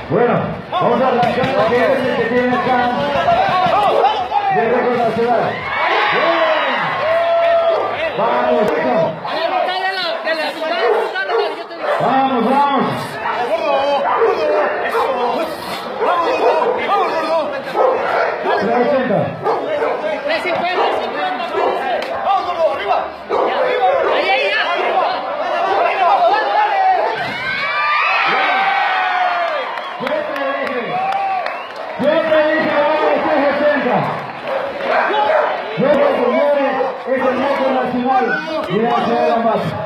Bueno, vamos a arrancar que es el que tiene chance de récord nacional. Bien. Vamos, vamos, vamos. 380. Yo te dije, vamos, 380. Yo te señores, es el récord nacional y la ciudad de la masa.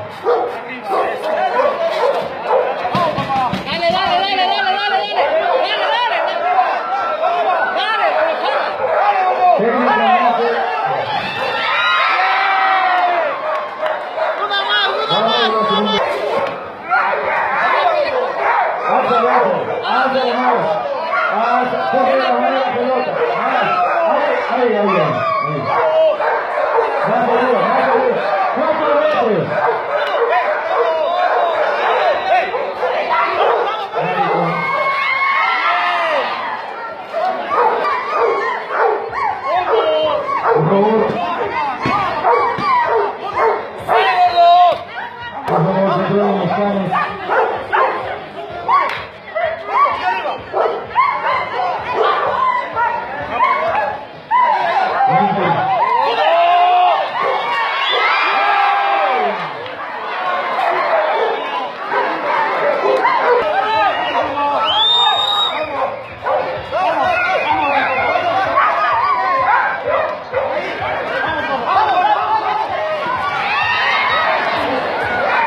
Por favor,